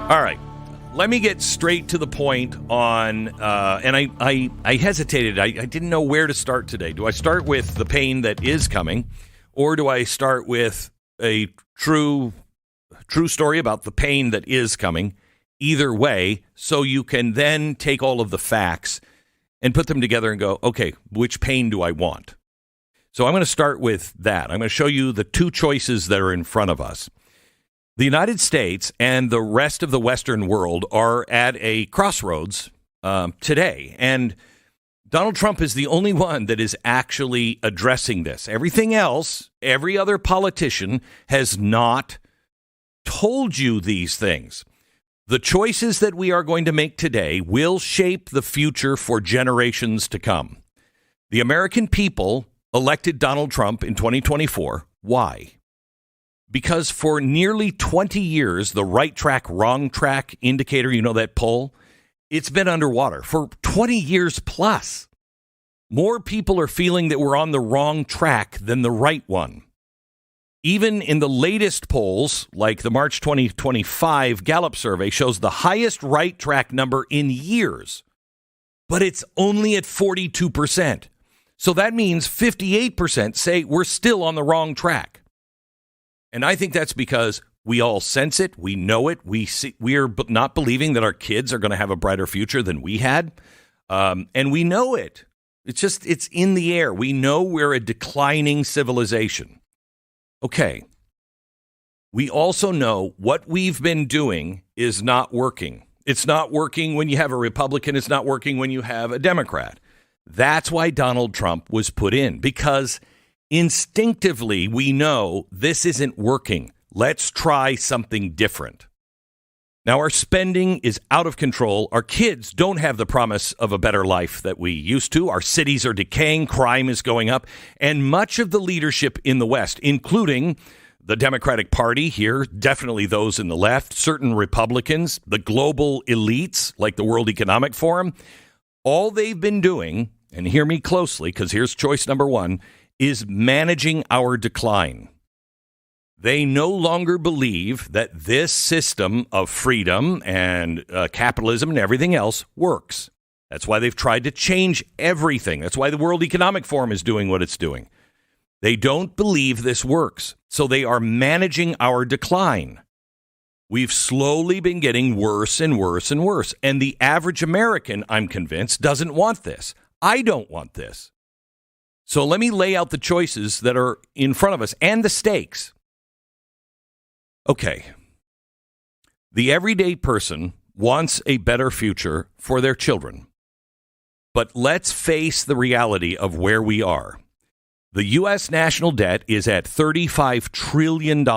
All right. Let me get straight to the point on, and I hesitated. I didn't know where to start today. Do I start with the pain that is coming, or do I start with a true story about the pain that is coming? Either way, so you can then take all of the facts and put them together and go, okay, which pain do I want? So I'm going to start with that. I'm going to show you the two choices that are in front of us. The United States and the rest of the Western world are at a crossroads today, and Donald Trump is the only one that is actually addressing this. Everything else, every other politician has not told you these things. The choices that we are going to make today will shape the future for generations to come. The American people elected Donald Trump in 2024. Why? Because for nearly 20 years, the right track, wrong track indicator, you know, that poll, it's been underwater for 20 years plus. More people are feeling that we're on the wrong track than the right one. Even in the latest polls, like the March 2025 Gallup survey, shows the highest right track number in years, but it's only at 42%. So that means 58% say we're still on the wrong track. And I think that's because we all sense it. We know it. We are not believing that our kids are going to have a brighter future than we had. And we know it. It's in the air. We know we're a declining civilization. Okay. We also know what we've been doing is not working. It's not working when you have a Republican. It's not working when you have a Democrat. That's why Donald Trump was put in, because instinctively, we know this isn't working. Let's try something different. Now, our spending is out of control. Our kids don't have the promise of a better life that we used to. Our cities are decaying. Crime is going up. And much of the leadership in the West, including the Democratic Party here, definitely those in the left, certain Republicans, the global elites like the World Economic Forum, all they've been doing, and hear me closely because here's choice number one, is managing our decline. They no longer believe that this system of freedom and capitalism and everything else works. That's why they've tried to change everything. That's why the World Economic Forum is doing what it's doing. They don't believe this works, so they are managing our decline. We've slowly been getting worse and worse and worse, and the average American, I'm convinced, doesn't want this. I don't want this. So let me lay out the choices that are in front of us and the stakes. Okay. The everyday person wants a better future for their children. But let's face the reality of where we are. The U.S. national debt is at $35 trillion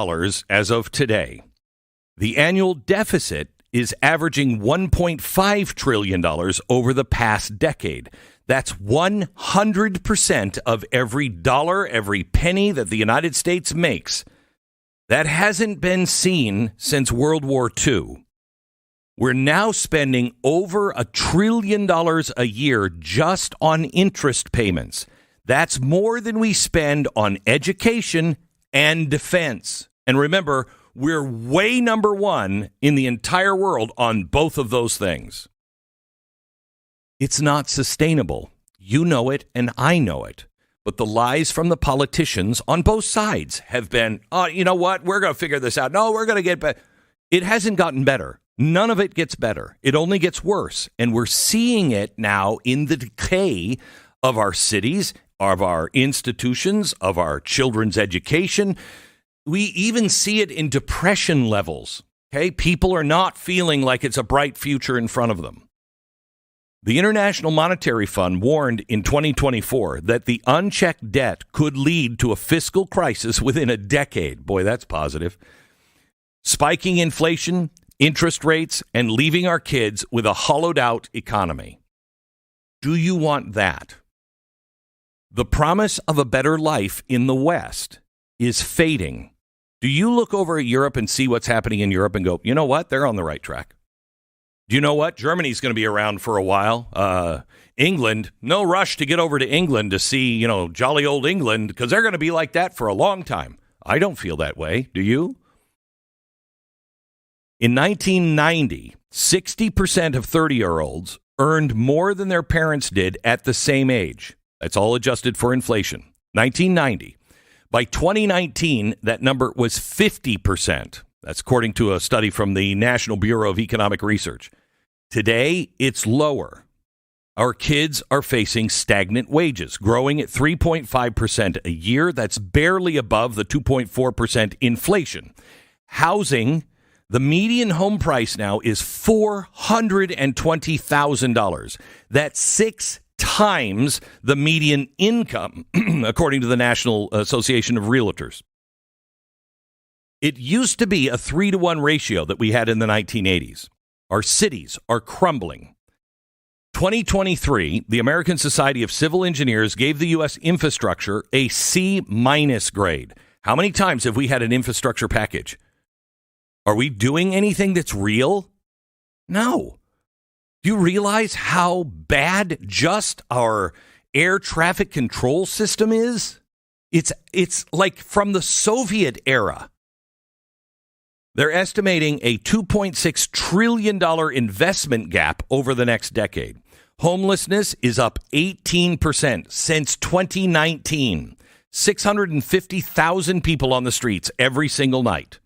as of today. The annual deficit is averaging $1.5 trillion over the past decade. That's 100% of every dollar, every penny that the United States makes. That hasn't been seen since World War II. We're now spending over $1 trillion a year just on interest payments. That's more than we spend on education and defense. And remember, we're way number one in the entire world on both of those things. It's not sustainable. You know it, and I know it. But the lies from the politicians on both sides have been, oh, you know what? We're going to figure this out. No, we're going to get better. It hasn't gotten better. None of it gets better. It only gets worse. And we're seeing it now in the decay of our cities, of our institutions, of our children's education. We even see it in depression levels. Okay, people are not feeling like it's a bright future in front of them. The International Monetary Fund warned in 2024 that the unchecked debt could lead to a fiscal crisis within a decade. Boy, that's positive. Spiking inflation, interest rates, and leaving our kids with a hollowed out economy. Do you want that? The promise of a better life in the West is fading. Do you look over at Europe and see what's happening in Europe and go, you know what? They're on the right track. Do you know what? Germany's going to be around for a while. England, no rush to get over to England to see, jolly old England, because they're going to be like that for a long time. I don't feel that way. Do you? In 1990, 60% of 30-year-olds earned more than their parents did at the same age. That's all adjusted for inflation. 1990. By 2019, that number was 50%. That's according to a study from the National Bureau of Economic Research. Today, it's lower. Our kids are facing stagnant wages, growing at 3.5% a year. That's barely above the 2.4% inflation. Housing, the median home price now is $420,000. That's 6 times the median income, according to the National Association of Realtors. It used to be a 3-to-1 ratio that we had in the 1980s. Our cities are crumbling. 2023, the American Society of Civil Engineers gave the U.S. infrastructure a C- grade. How many times have we had an infrastructure package? Are we doing anything that's real? No. Do you realize how bad just our air traffic control system is? It's like from the Soviet era. They're estimating a $2.6 trillion investment gap over the next decade. Homelessness is up 18% since 2019. 650,000 people on the streets every single night.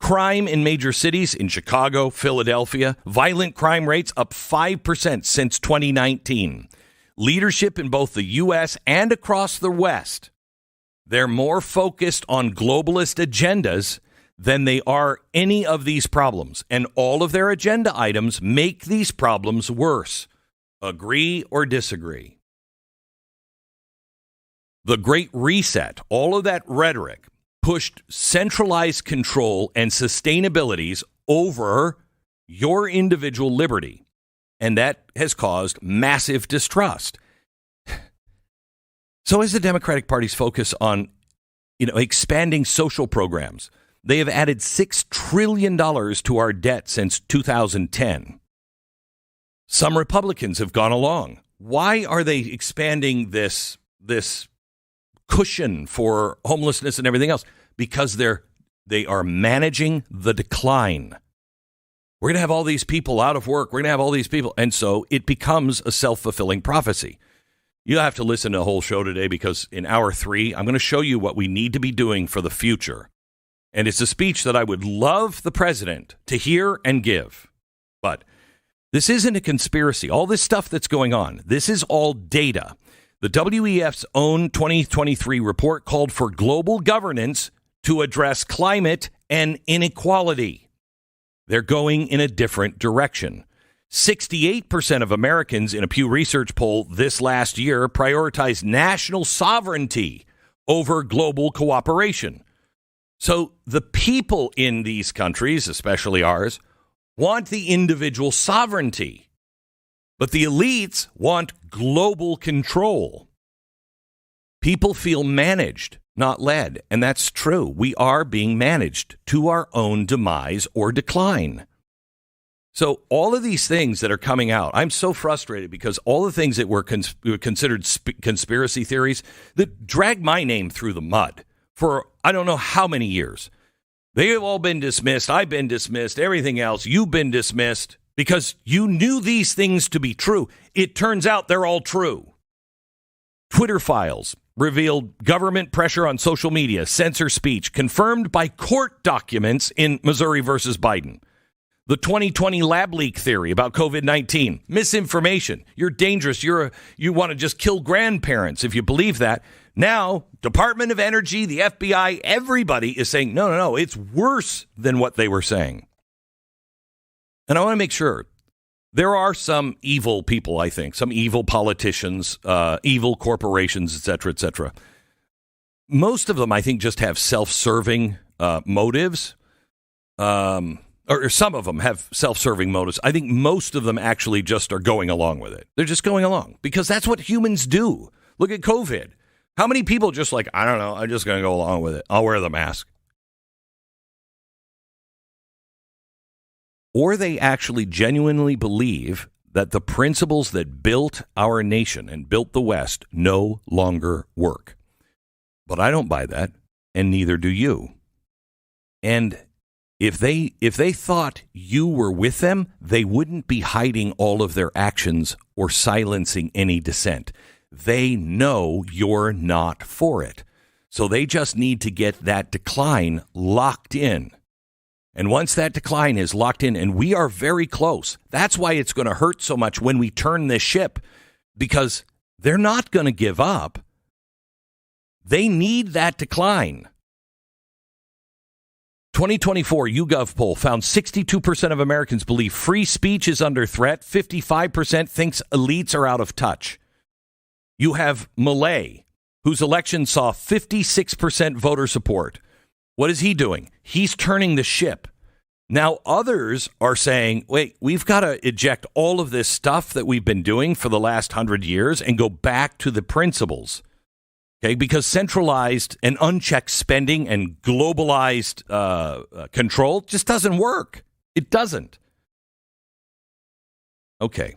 Crime in major cities in Chicago, Philadelphia, violent crime rates up 5% since 2019. Leadership in both the U.S. and across the West. They're more focused on globalist agendas than they are any of these problems. And all of their agenda items make these problems worse. Agree or disagree? The Great Reset, all of that rhetoric, pushed centralized control and sustainabilities over your individual liberty. And that has caused massive distrust. So is the Democratic Party's focus on, expanding social programs. They have added $6 trillion to our debt since 2010. Some Republicans have gone along. Why are they expanding this cushion for homelessness and everything else? Because they are managing the decline. We're going to have all these people out of work. We're going to have all these people. And so it becomes a self-fulfilling prophecy. You'll have to listen to the whole show today because in hour 3, I'm going to show you what we need to be doing for the future. And it's a speech that I would love the president to hear and give. But this isn't a conspiracy. All this stuff that's going on, this is all data. The WEF's own 2023 report called for global governance to address climate and inequality. They're going in a different direction. 68% of Americans in a Pew Research poll this last year prioritized national sovereignty over global cooperation. So the people in these countries, especially ours, want the individual sovereignty. But the elites want global control. People feel managed, not led. And that's true. We are being managed to our own demise or decline. So all of these things that are coming out, I'm so frustrated because all the things that were considered conspiracy theories that drag my name through the mud for I don't know how many years. They have all been dismissed. I've been dismissed. Everything else, you've been dismissed because you knew these things to be true. It turns out they're all true. Twitter files revealed government pressure on social media, censor speech, confirmed by court documents in Missouri versus Biden. The 2020 lab leak theory about COVID-19, misinformation. You're dangerous. You want to just kill grandparents if you believe that. Now, Department of Energy, the FBI, everybody is saying, no, it's worse than what they were saying. And I want to make sure there are some evil people, I think, some evil politicians, evil corporations, et cetera, et cetera. Most of them, I think, just have self-serving motives. Or some of them have self-serving motives. I think most of them actually just are going along with it. They're just going along because that's what humans do. Look at COVID. How many people just like, I don't know, I'm just going to go along with it. I'll wear the mask. Or they actually genuinely believe that the principles that built our nation and built the West no longer work. But I don't buy that, and neither do you. And If they thought you were with them, they wouldn't be hiding all of their actions or silencing any dissent. They know you're not for it. So they just need to get that decline locked in. And once that decline is locked in, and we are very close, that's why it's going to hurt so much when we turn this ship, because they're not going to give up. They need that decline. 2024 YouGov poll found 62% of Americans believe free speech is under threat. 55% thinks elites are out of touch. You have Malay, whose election saw 56% voter support. What is he doing? He's turning the ship. Now others are saying, wait, we've got to eject all of this stuff that we've been doing for the last 100 years and go back to the principles. Okay, because centralized and unchecked spending and globalized control just doesn't work. It doesn't. Okay.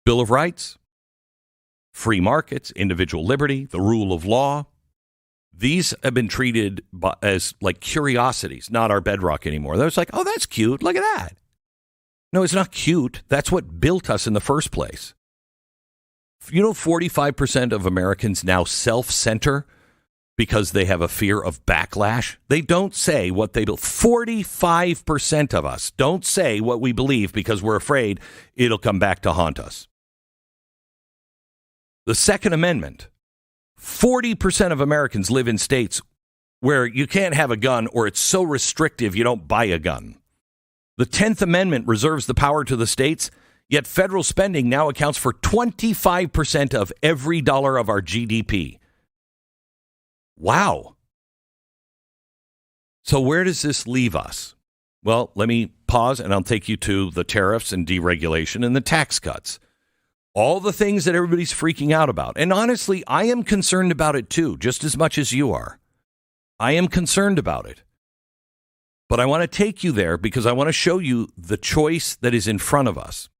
Bill of Rights, free markets, individual liberty, the rule of law. These have been treated as like curiosities, not our bedrock anymore. They're just like, oh, that's cute. Look at that. No, it's not cute. That's what built us in the first place. 45% of Americans now self-center because they have a fear of backlash. They don't say what they do. 45% of us don't say what we believe because we're afraid it'll come back to haunt us. The Second Amendment, 40% of Americans live in states where you can't have a gun or it's so restrictive you don't buy a gun. The 10th Amendment reserves the power to the states. Yet federal spending now accounts for 25% of every dollar of our GDP. Wow. So where does this leave us? Well, let me pause and I'll take you to the tariffs and deregulation and the tax cuts. All the things that everybody's freaking out about. And honestly, I am concerned about it too, just as much as you are. I am concerned about it. But I want to take you there because I want to show you the choice that is in front of us.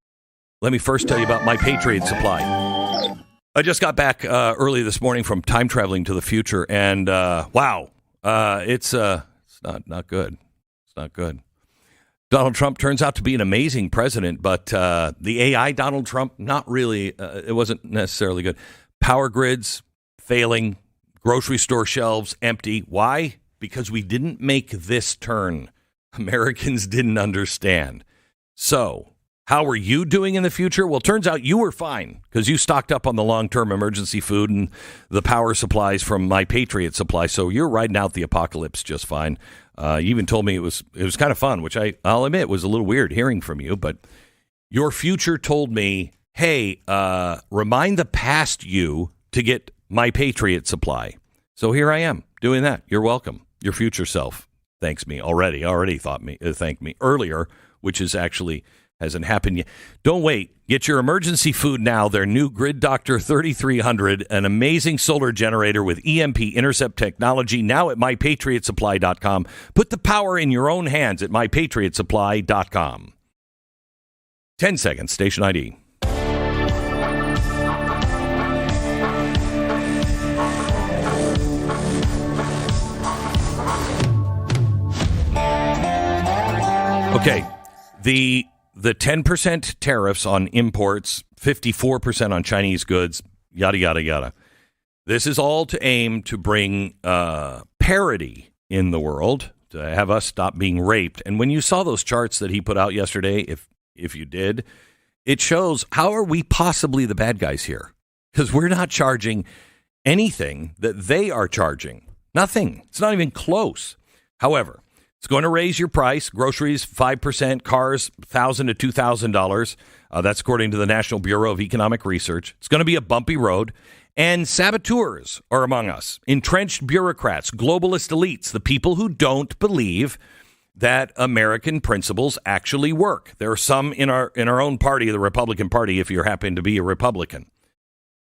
Let me first tell you about My Patriot Supply. I just got back early this morning from time traveling to the future, and wow, it's not good. It's not good. Donald Trump turns out to be an amazing president, but the AI Donald Trump, not really. It wasn't necessarily good. Power grids failing, grocery store shelves empty. Why? Because we didn't make this turn. Americans didn't understand. So, how are you doing in the future? Well, turns out you were fine because you stocked up on the long-term emergency food and the power supplies from My Patriot Supply. So you're riding out the apocalypse just fine. You even told me it was kind of fun, which I'll admit was a little weird hearing from you. But your future told me, hey, remind the past you to get My Patriot Supply. So here I am doing that. You're welcome. Your future self thanks me already. Thanked me earlier, which is actually hasn't happened yet. Don't wait. Get your emergency food now. Their new Grid Doctor 3300, an amazing solar generator with EMP intercept technology, now at mypatriotsupply.com. Put the power in your own hands at mypatriotsupply.com. 10 seconds. Station ID. Okay. The 10% tariffs on imports, 54% on Chinese goods, yada, yada, yada. This is all to aim to bring parity in the world, to have us stop being raped. And when you saw those charts that he put out yesterday, if you did, it shows how are we possibly the bad guys here? Because we're not charging anything that they are charging. Nothing. It's not even close. However, it's going to raise your price. Groceries, 5%. Cars, $1,000 to $2,000. That's according to the National Bureau of Economic Research. It's going to be a bumpy road. And saboteurs are among us. Entrenched bureaucrats, globalist elites, the people who don't believe that American principles actually work. There are some in our own party, the Republican Party, if you happen to be a Republican.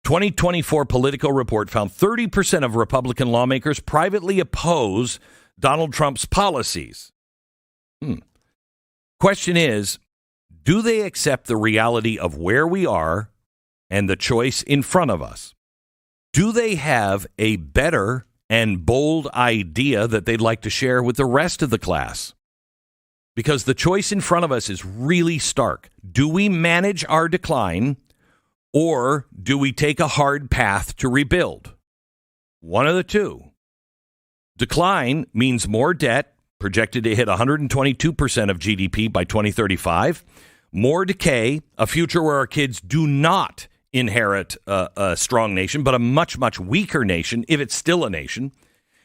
2024 Politico report found 30% of Republican lawmakers privately oppose Donald Trump's policies. Question is, do they accept the reality of where we are and the choice in front of us? Do they have a better and bold idea that they'd like to share with the rest of the class? because the choice in front of us is really stark. Do we manage our decline, or do we take a hard path to rebuild? One of the two. Decline means more debt, projected to hit 122% of GDP by 2035. More decay, a future where our kids do not inherit a strong nation, but a much, much weaker nation, if it's still a nation.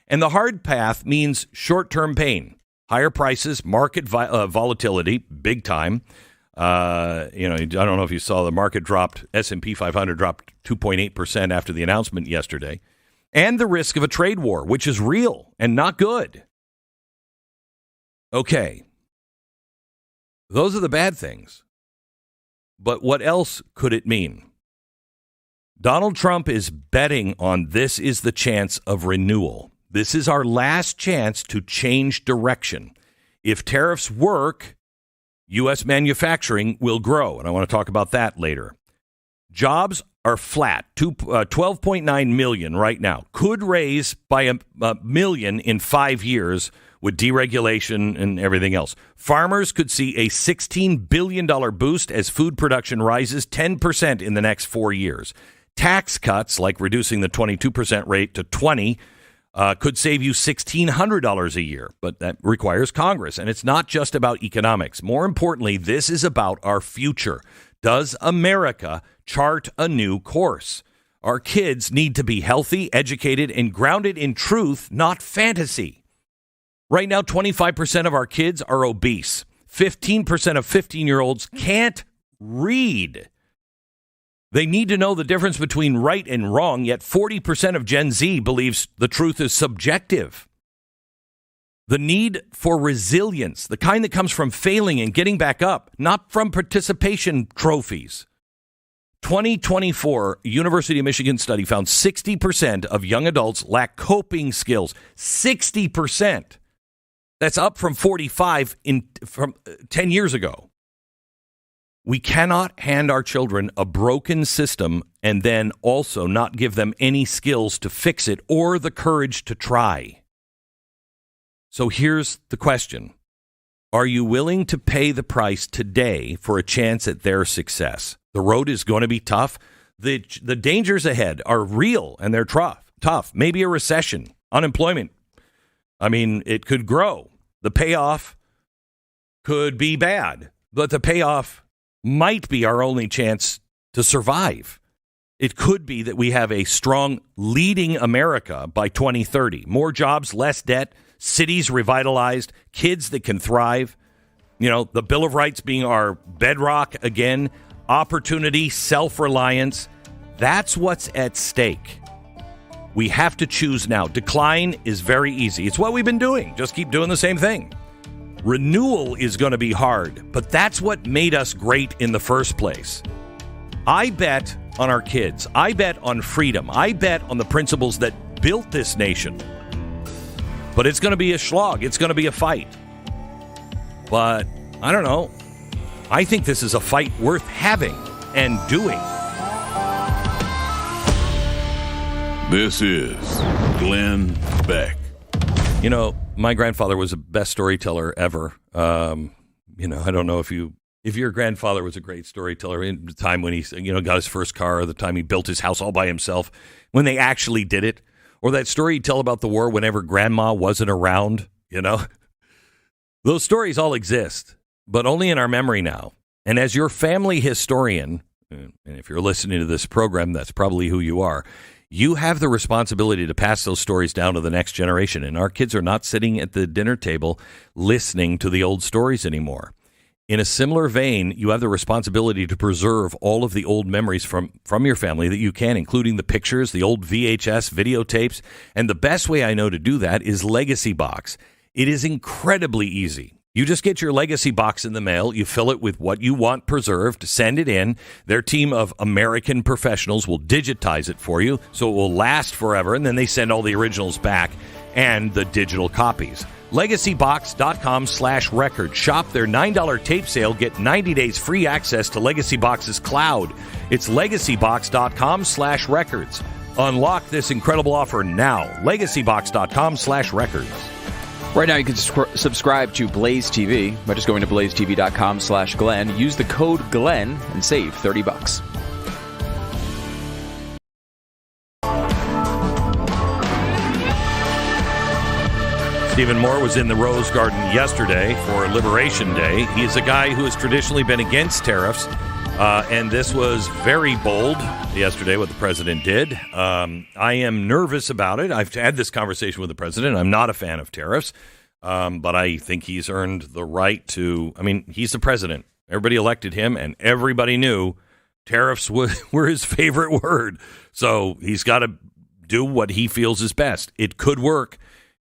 And the hard path means short-term pain, higher prices, market volatility, big time. I don't know if you saw the market dropped, S&P 500 dropped 2.8% after the announcement yesterday. And the risk of a trade war, which is real and not good. Okay. Those are the bad things. But what else could it mean? Donald Trump is betting on this is the chance of renewal. This is our last chance to change direction. If tariffs work, U.S. manufacturing will grow, and I want to talk about that later. Jobs are flat, 12.9 million right now. Could raise by a million in 5 years with deregulation and everything else. Farmers could see a $16 billion boost as food production rises 10% in the next 4 years. Tax cuts, like reducing the 22% rate to 20%, could save you $1,600 a year, but that requires Congress. And it's not just about economics. More importantly, this is about our future. Does America chart a new course? Our kids need to be healthy, educated, and grounded in truth, not fantasy. Right now, 25% of our kids are obese. 15% of 15-year-olds can't read. They need to know the difference between right and wrong, yet 40% of Gen Z believes the truth is subjective. The need for resilience, the kind that comes from failing and getting back up, not from participation trophies. 2024 University of Michigan study found 60% of young adults lack coping skills. 60%. That's up from 45 from 10 years ago. We cannot hand our children a broken system and then also not give them any skills to fix it or the courage to try. So here's the question. Are you willing to pay the price today for a chance at their success? The road is going to be tough. The dangers ahead are real and they're tough. Maybe a recession, unemployment. I mean, it could grow. The payoff could be bad, but the payoff might be our only chance to survive. It could be that we have a strong leading America by 2030. More jobs, less debt, cities revitalized, kids that can thrive. You know, the Bill of Rights being our bedrock again, opportunity, self-reliance. That's what's at stake. We have to choose now. Decline is very easy. It's what we've been doing. Just keep doing the same thing. Renewal is going to be hard, but that's what made us great in the first place. I bet on our kids. I bet on freedom. I bet on the principles that built this nation. But it's going to be a slog. It's going to be a fight. But I don't know. I think this is a fight worth having and doing. This is Glenn Beck. You know, my grandfather was the best storyteller ever. I don't know if your grandfather was a great storyteller in the time when he, got his first car, or the time he built his house all by himself, when they actually did it, or that story you tell about the war whenever grandma wasn't around, Those stories all exist, but only in our memory now. And as your family historian, and if you're listening to this program, that's probably who you are, you have the responsibility to pass those stories down to the next generation. And our kids are not sitting at the dinner table listening to the old stories anymore. In a similar vein, you have the responsibility to preserve all of the old memories from your family that you can, including the pictures, the old VHS videotapes. And the best way I know to do that is Legacy Box. It is incredibly easy. You just get your Legacy Box in the mail. You fill it with what you want preserved, send it in. Their team of American professionals will digitize it for you so it will last forever. And then they send all the originals back and the digital copies. LegacyBox.com/record. Shop their $9 tape sale. Get 90 days free access to Legacy Box's cloud. It's LegacyBox.com/records. Unlock this incredible offer now. LegacyBox.com/records. Right now, you can subscribe to Blaze TV by just going to blazetv.com/Glenn. Use the code Glenn and save $30. Stephen Moore was in the Rose Garden yesterday for Liberation Day. He is a guy who has traditionally been against tariffs, and this was very bold yesterday, what the president did. I am nervous about it. I've had this conversation with the president. I'm not a fan of tariffs, but I think he's earned the right to. I mean, he's the president. Everybody elected him, and everybody knew tariffs were his favorite word. So he's got to do what he feels is best. It could work.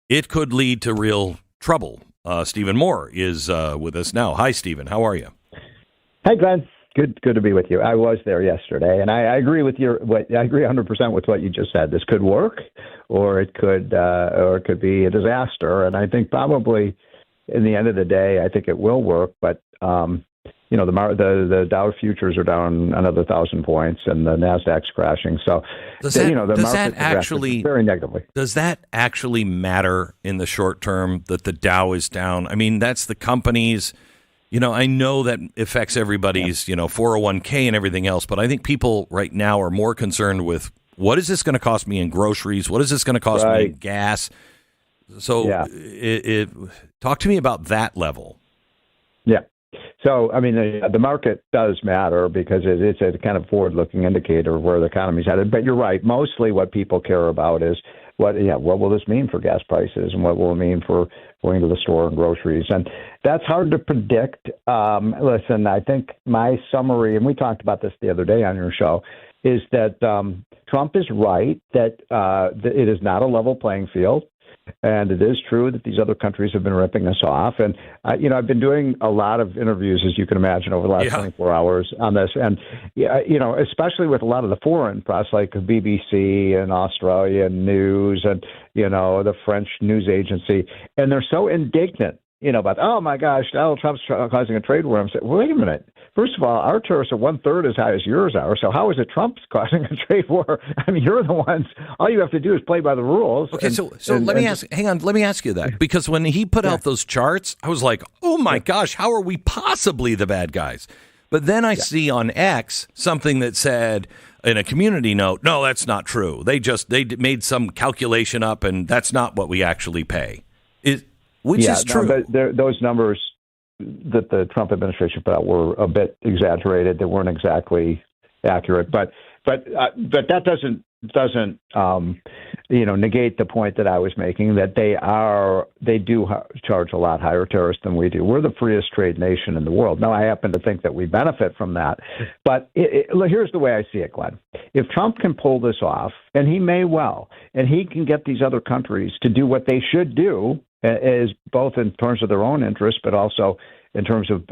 It could lead to real trouble. Stephen Moore is with us now. Hi, Stephen. How are you? Hi, Glenn. Good to be with you. I was there yesterday, and I agree with I agree 100% with what you just said. This could work, or it could be a disaster. And I think probably, in the end of the day, I think it will work. But the Dow futures are down another 1,000 points, and the Nasdaq's crashing. So the market actually very negatively. Does that actually matter in the short term that the Dow is down? I mean, that's the companies. I know that affects everybody's, 401k and everything else, but I think people right now are more concerned with what is this going to cost me in groceries? What is this going to cost me in gas? So talk to me about that level. Yeah. So, I mean, the market does matter because it's a kind of forward-looking indicator of where the economy's headed. But you're right. Mostly what people care about is what will this mean for gas prices and what will it mean for going to the store and groceries? And that's hard to predict. Listen, I think my summary, and we talked about this the other day on your show, is that Trump is right that it is not a level playing field. And it is true that these other countries have been ripping us off. And, I've been doing a lot of interviews, as you can imagine, over the last 24 hours on this. And, especially with a lot of the foreign press, like BBC and Australian News and, the French news agency. And they're so indignant, about, oh, my gosh, Donald Trump's causing a trade war. I'm saying, wait a minute. First of all, our tariffs are 1/3 as high as yours are. So how is it Trump's causing a trade war? I mean, you're the ones. All you have to do is play by the rules. Okay, so let me ask you that, because when he put out those charts, I was like, oh my gosh, how are we possibly the bad guys? But then I see on X something that said in a community note, no, that's not true. They made some calculation up, and that's not what we actually pay. Which is true. No, those numbers that the Trump administration put out were a bit exaggerated. They weren't exactly accurate, but that doesn't negate the point that I was making, that they do charge a lot higher tariffs than we do. We're the freest trade nation in the world. Now, I happen to think that we benefit from that, but here's the way I see it, Glenn. If Trump can pull this off, and he may well, and he can get these other countries to do what they should do, is both in terms of their own interests, but also in terms of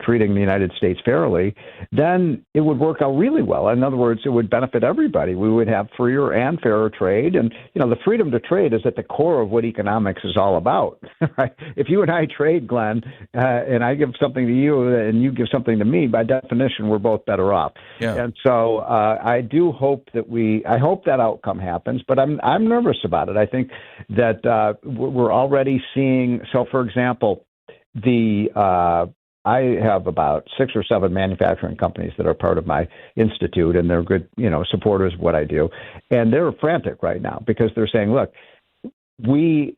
treating the United States fairly, then it would work out really well. In other words, it would benefit everybody. We would have freer and fairer trade, and the freedom to trade is at the core of what economics is all about. Right? If you and I trade, Glenn, and I give something to you and you give something to me, by definition, we're both better off. Yeah. And so I do hope I hope that outcome happens, but I'm nervous about it. I think that we're already seeing. So, for example, I have about 6 or 7 manufacturing companies that are part of my institute, and they're good, supporters of what I do. And they're frantic right now because they're saying, look, we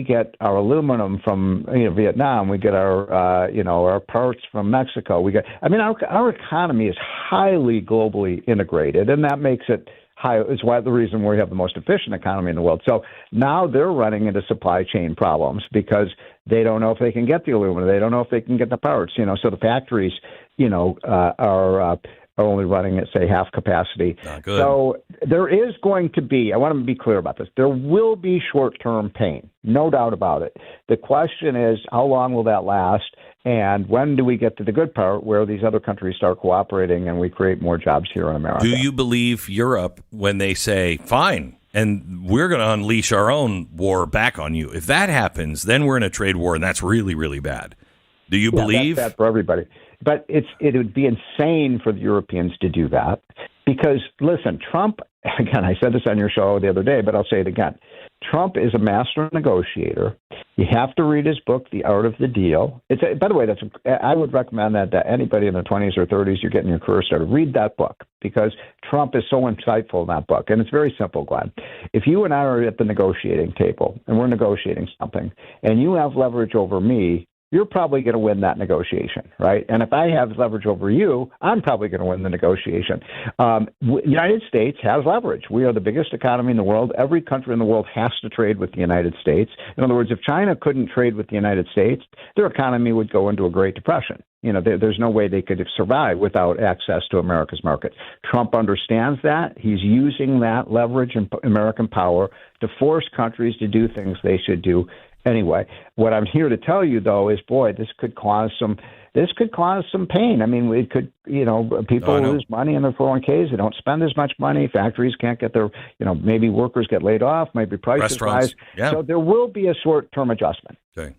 get our aluminum from Vietnam, we get our parts from Mexico. Our economy is highly globally integrated, and that makes it it's the reason we have the most efficient economy in the world. So now they're running into supply chain problems because they don't know if they can get the aluminum. They don't know if they can get the parts. So the factories, are only running at, say, half capacity. Not good. So there is going to be, I want to be clear about this, there will be short-term pain, no doubt about it. The question is, how long will that last? And when do we get to the good part where these other countries start cooperating and we create more jobs here in America? Do you believe Europe when they say, fine, and we're going to unleash our own war back on you? If that happens, then we're in a trade war, and that's really, really bad. Do you believe? That's bad for everybody. But it would be insane for the Europeans to do that because, listen, Trump again, I said this on your show the other day, but I'll say it again. Trump is a master negotiator. You have to read his book, The Art of the Deal. By the way, I would recommend that to anybody in their 20s or 30s, you're getting your career started. Read that book because Trump is so insightful in that book. And it's very simple, Glenn. If you and I are at the negotiating table and we're negotiating something and you have leverage over me, you're probably going to win that negotiation, right? And if I have leverage over you, I'm probably going to win the negotiation. United States has leverage. We are the biggest economy in the world. Every country in the world has to trade with the United States. In other words, if China couldn't trade with the United States, their economy would go into a Great Depression. There's no way they could survive without access to America's market. Trump understands that. He's using that leverage and American power to force countries to do things they should do. Anyway, what I'm here to tell you, though, is, boy, this could cause some pain. I mean, it could, people lose money in their 401ks. They don't spend as much money. Factories can't get their, maybe workers get laid off. Maybe prices rise. Yeah. So there will be a short-term adjustment. Okay.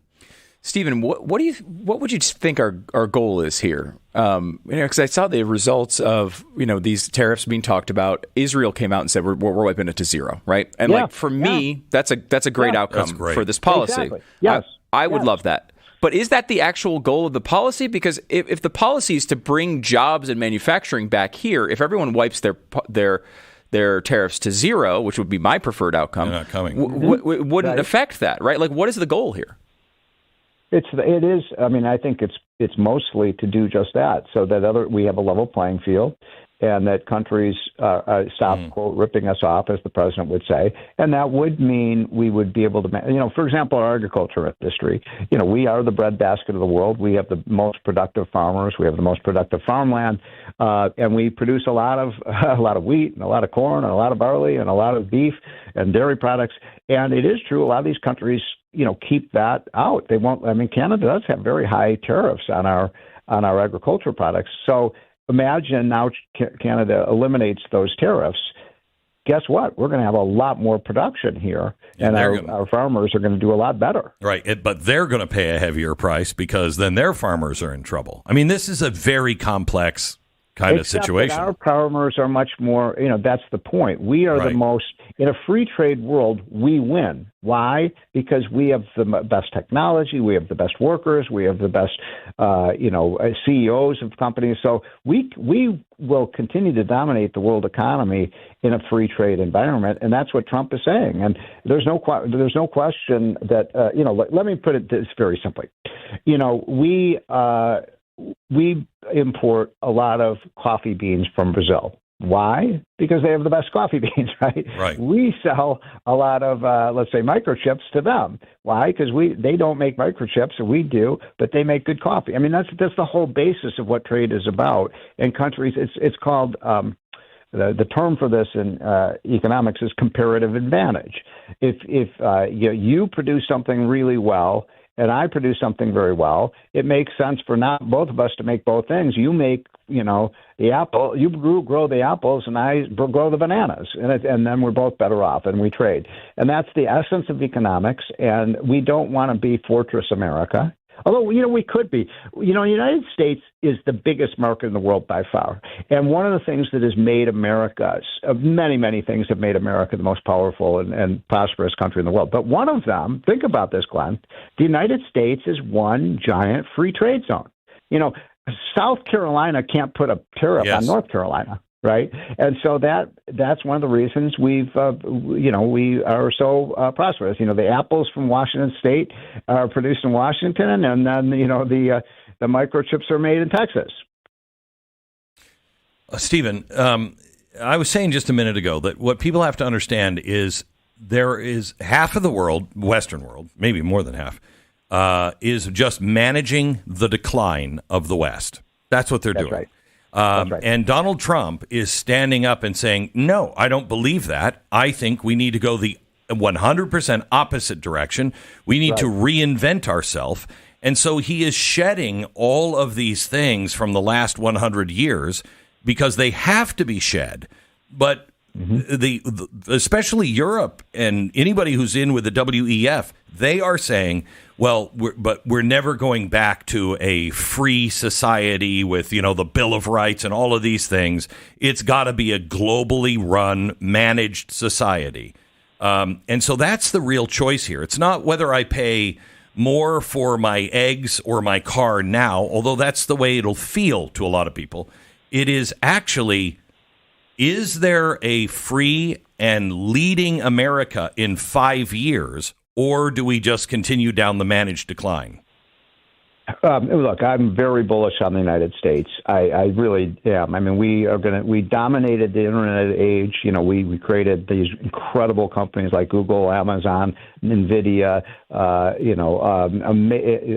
Stephen, what would you think our goal is here? Because I saw the results of these tariffs being talked about. Israel came out and said we're wiping it to zero, right? And for me, that's a great outcome for this policy. Exactly. Yes, I would love that. But is that the actual goal of the policy? Because if the policy is to bring jobs and manufacturing back here, if everyone wipes their tariffs to zero, which would be my preferred outcome, they're not coming. Wouldn't affect that, right? Like, what is the goal here? It is. I mean, I think it's mostly to do just that, so that we have a level playing field, and that countries stop quote ripping us off, as the president would say, and that would mean we would be able to, for example, our agriculture industry. We are the breadbasket of the world. We have the most productive farmers. We have the most productive farmland, and we produce a lot of wheat and a lot of corn and a lot of barley and a lot of beef and dairy products. And it is true, a lot of these countries, keep that out. They won't. I mean, Canada does have very high tariffs on our agricultural products. So imagine now Canada eliminates those tariffs. Guess what? We're going to have a lot more production here, and our farmers are going to do a lot better. Right, but they're going to pay a heavier price because then their farmers are in trouble. I mean, this is a very complex kind of situation. Our farmers are much more, that's the point. We are the most, in a free trade world, we win. Why? Because we have the best technology, we have the best workers, we have the best, CEOs of companies. So we will continue to dominate the world economy in a free trade environment, and that's what Trump is saying. And there's no question that, let me put it this very simply. We import a lot of coffee beans from Brazil. Why? Because they have the best coffee beans, right? Right. We sell a lot of, let's say, microchips to them. Why? Because they don't make microchips, or we do, but they make good coffee. I mean, that's the whole basis of what trade is about. In countries, it's called the term for this in economics is comparative advantage. If you produce something really well, and I produce something very well, it makes sense for not both of us to make both things. You make, the apple, you grow the apples, and I grow the bananas, and then we're both better off, and we trade. And that's the essence of economics, and we don't want to be Fortress America. Although, we could be. The United States is the biggest market in the world by far. And one of the things that has made America, many, many things have made America the most powerful and prosperous country in the world. But one of them, think about this, Glenn, the United States is one giant free trade zone. South Carolina can't put a tariff on North Carolina. Right, and so that's one of the reasons we are so prosperous. The apples from Washington State are produced in Washington, and then the microchips are made in Texas. Stephen, I was saying just a minute ago that what people have to understand is there is half of the world, Western world, maybe more than half, is just managing the decline of the West. That's what they're doing. Right. And Donald Trump is standing up and saying, no, I don't believe that. I think we need to go the 100% opposite direction. We need to reinvent ourselves. And so he is shedding all of these things from the last 100 years because they have to be shed. But especially Europe and anybody who's in with the WEF, they are saying, well, we're never going back to a free society with, the Bill of Rights and all of these things. It's got to be a globally run, managed society. And so that's the real choice here. It's not whether I pay more for my eggs or my car now, although that's the way it'll feel to a lot of people. It is actually, is there a free and leading America in 5 years, or do we just continue down the managed decline? Look, I'm very bullish on the United States. I really am. I mean, we dominated the internet age. We created these incredible companies like Google, Amazon, NVIDIA,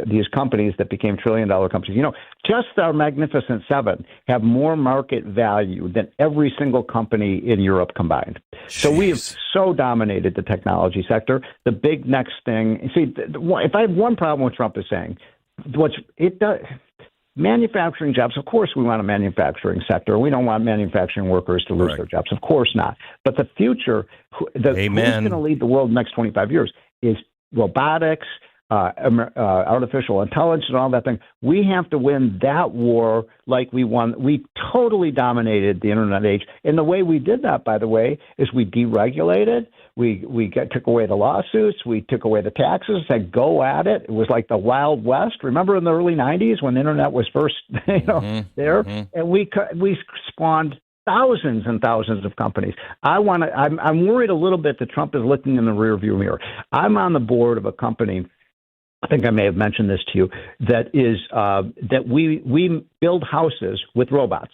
these companies that became trillion-dollar companies. Just our Magnificent Seven have more market value than every single company in Europe combined. Jeez. So we have so dominated the technology sector. The big next thing, if I have one problem with Trump is saying, manufacturing jobs, of course we want a manufacturing sector. We don't want manufacturing workers to lose their jobs. Of course not. But the future, who's going to lead the world in the next 25 years is robotics, artificial intelligence and all that thing. We have to win that war like we won. We totally dominated the internet age. And the way we did that, by the way, is we deregulated. We took away the lawsuits. We took away the taxes, said go at it. It was like the Wild West. Remember in the early 90s when the internet was first there? Mm-hmm. And we spawned thousands and thousands of companies. I'm worried a little bit that Trump is looking in the rearview mirror. I'm on the board of a company, I think I may have mentioned this to you, that is that we build houses with robots.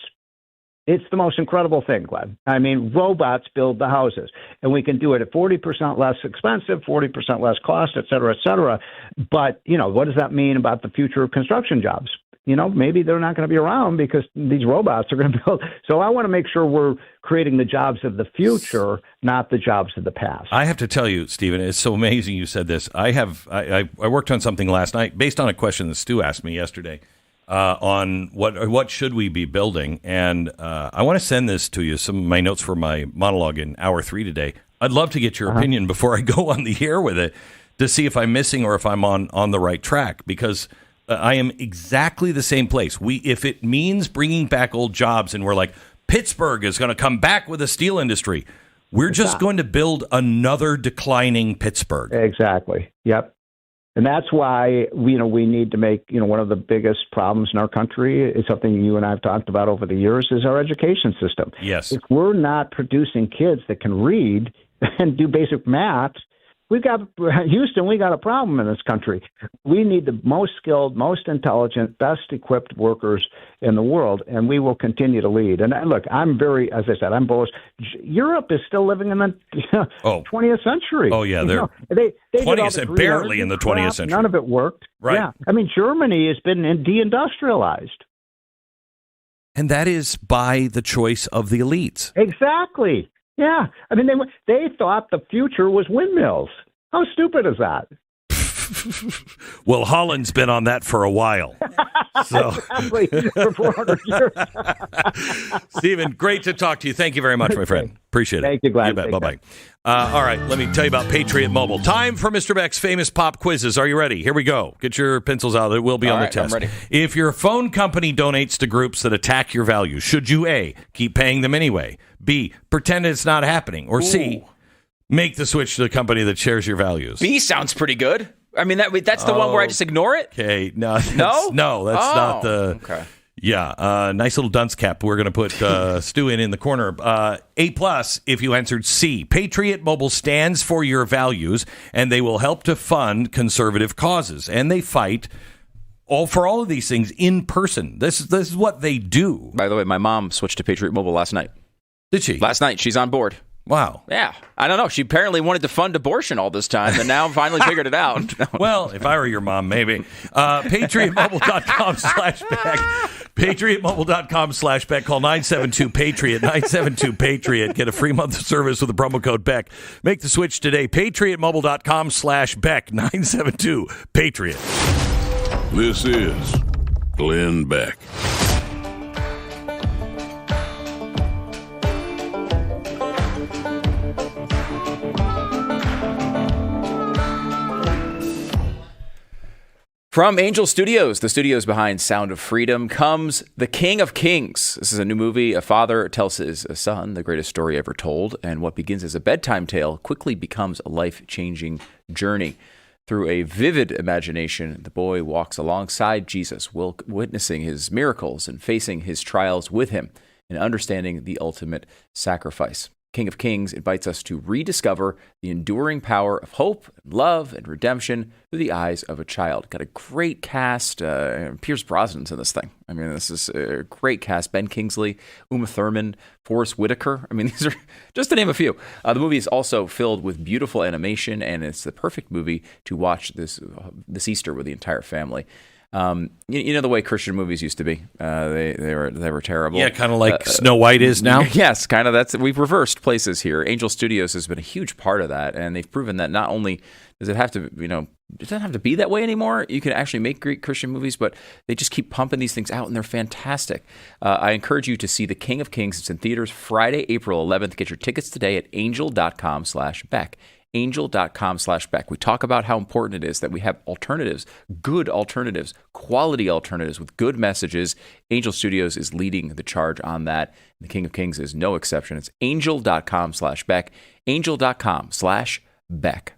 It's the most incredible thing, Glenn. I mean, robots build the houses, and we can do it at 40% less expensive, 40% less cost, et cetera, et cetera. But, what does that mean about the future of construction jobs? Maybe they're not going to be around because these robots are going to build. So I want to make sure we're creating the jobs of the future, not the jobs of the past. I have to tell you, Stephen, it's so amazing you said this. I worked on something last night based on a question that Stu asked me yesterday on what should we be building. And I want to send this to you, some of my notes for my monologue in hour 3 today. I'd love to get your opinion before I go on the air with it to see if I'm missing or if I'm on the right track, because I am exactly the same place. If it means bringing back old jobs and we're like, Pittsburgh is going to come back with a steel industry, we're just going to build another declining Pittsburgh. Exactly. Yep. And that's why we need to make, one of the biggest problems in our country is something you and I have talked about over the years is our education system. Yes. If we're not producing kids that can read and do basic math, we got a problem in this country. We need the most skilled, most intelligent, best equipped workers in the world, and we will continue to lead. And look, I'm bullish. Europe is still living in the 20th century. Oh, yeah. They're they 20th, barely in the 20th century. None of it worked. Right. Yeah. I mean, Germany has been deindustrialized. And that is by the choice of the elites. Exactly. Yeah, I mean, they thought the future was windmills. How stupid is that? Well, Holland's been on that for a while. So. Exactly, for 400 years. Stephen, great to talk to you. Thank you very much, my friend. Appreciate it. Thank you, Glenn. You bet. Bye-bye. All right, let me tell you about Patriot Mobile. Time for Mr. Beck's famous pop quizzes. Are you ready? Here we go. Get your pencils out. It will be on the test. I'm ready. If your phone company donates to groups that attack your values, should you A, keep paying them anyway, B, pretend it's not happening, or C, make the switch to the company that shares your values? B sounds pretty good. I mean, that's the one where I just ignore it? Okay. No, that's not the... Okay. Yeah, nice little dunce cap. We're going to put Stu in the corner. A+ if you answered C. Patriot Mobile stands for your values, and they will help to fund conservative causes. And they fight for all of these things in person. This is what they do. By the way, my mom switched to Patriot Mobile last night. Did she? Last night. She's on board. Wow. Yeah. I don't know. She apparently wanted to fund abortion all this time, and now finally figured it out. Well, if I were your mom, maybe. PatriotMobile.com/Beck. PatriotMobile.com/Beck. Call 972-PATRIOT. 972-PATRIOT. Get a free month of service with the promo code Beck. Make the switch today. PatriotMobile.com/Beck. 972-PATRIOT. This is Glenn Beck. From Angel Studios, the studios behind Sound of Freedom, comes The King of Kings. This is a new movie. A father tells his son the greatest story ever told, and what begins as a bedtime tale quickly becomes a life-changing journey. Through a vivid imagination, the boy walks alongside Jesus, witnessing his miracles and facing his trials with him, and understanding the ultimate sacrifice. King of Kings invites us to rediscover the enduring power of hope, and love, and redemption through the eyes of a child. Got a great cast. Pierce Brosnan's in this thing. I mean, this is a great cast. Ben Kingsley, Uma Thurman, Forrest Whitaker. I mean, these are just to name a few. The movie is also filled with beautiful animation, and it's the perfect movie to watch this Easter with the entire family. You know the way Christian movies used to be. They were terrible. Yeah, kind of like Snow White is now. Yes, kind of. We've reversed places here. Angel Studios has been a huge part of that, and they've proven that not only does it have to, it doesn't have to be that way anymore. You can actually make great Christian movies, but they just keep pumping these things out, and they're fantastic. I encourage you to see The King of Kings. It's in theaters Friday, April 11th. Get your tickets today at angel.com/Beck. Angel.com/Beck. We talk about how important it is that we have alternatives, good alternatives, quality alternatives with good messages. Angel Studios is leading the charge on that. The King of Kings is no exception. It's angel.com/Beck. Angel.com/Beck.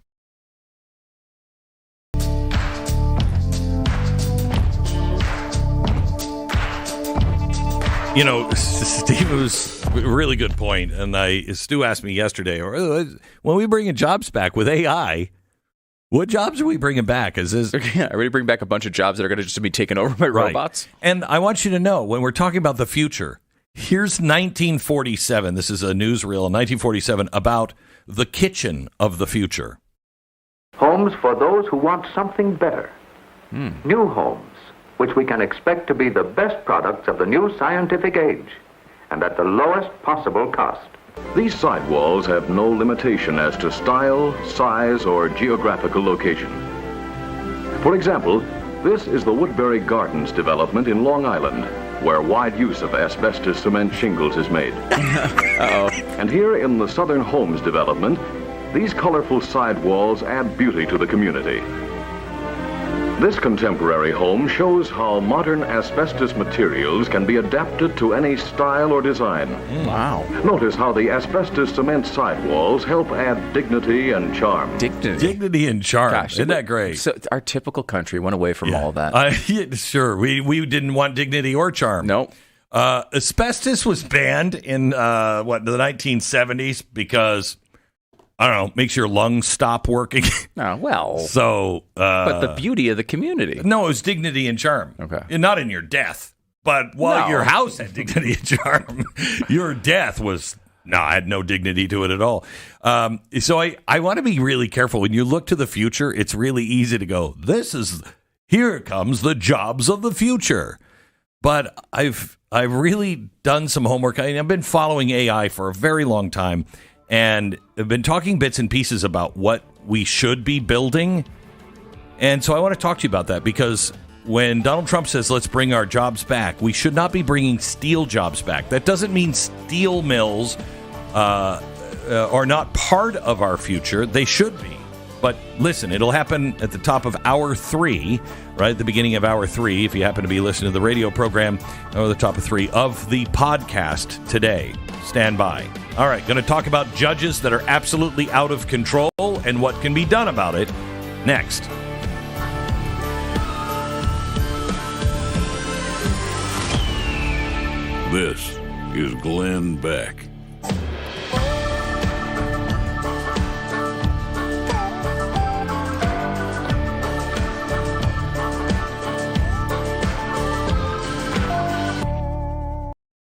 Steve, it was a really good point. And Stu asked me yesterday, when we bringing jobs back with AI, what jobs are we bringing back? Are we bringing back a bunch of jobs that are going to just be taken over by robots? And I want you to know, when we're talking about the future, here's 1947. This is a newsreel in 1947 about the kitchen of the future. Homes for those who want something better. New homes, which we can expect to be the best products of the new scientific age, and at the lowest possible cost. These sidewalls have no limitation as to style, size, or geographical location. For example, this is the Woodbury Gardens development in Long Island, where wide use of asbestos cement shingles is made. And here in the Southern Homes development, these colorful sidewalls add beauty to the community. This contemporary home shows how modern asbestos materials can be adapted to any style or design. Wow. Notice how the asbestos cement sidewalls help add dignity and charm. Dignity and charm. Gosh, isn't that great? So our typical country went away from all of that. Sure. We didn't want dignity or charm. No. Asbestos was banned in the 1970s because, I don't know, makes your lungs stop working. Oh, well. So, but the beauty of the community. No, it was dignity and charm. Okay. And not in your death, but while your house had dignity and charm, your death had no dignity to it at all. So I want to be really careful. When you look to the future, it's really easy to go, here comes the jobs of the future. But I've really done some homework. I've been following AI for a very long time, and I've been talking bits and pieces about what we should be building. And so I want to talk to you about that, because when Donald Trump says, let's bring our jobs back, we should not be bringing steel jobs back. That doesn't mean steel mills are not part of our future. They should be. But listen, it'll happen at the top of hour 3, right at the beginning of hour 3, if you happen to be listening to the radio program, or the top of 3 of the podcast today. Stand by. All right, going to talk about judges that are absolutely out of control and what can be done about it next. This is Glenn Beck.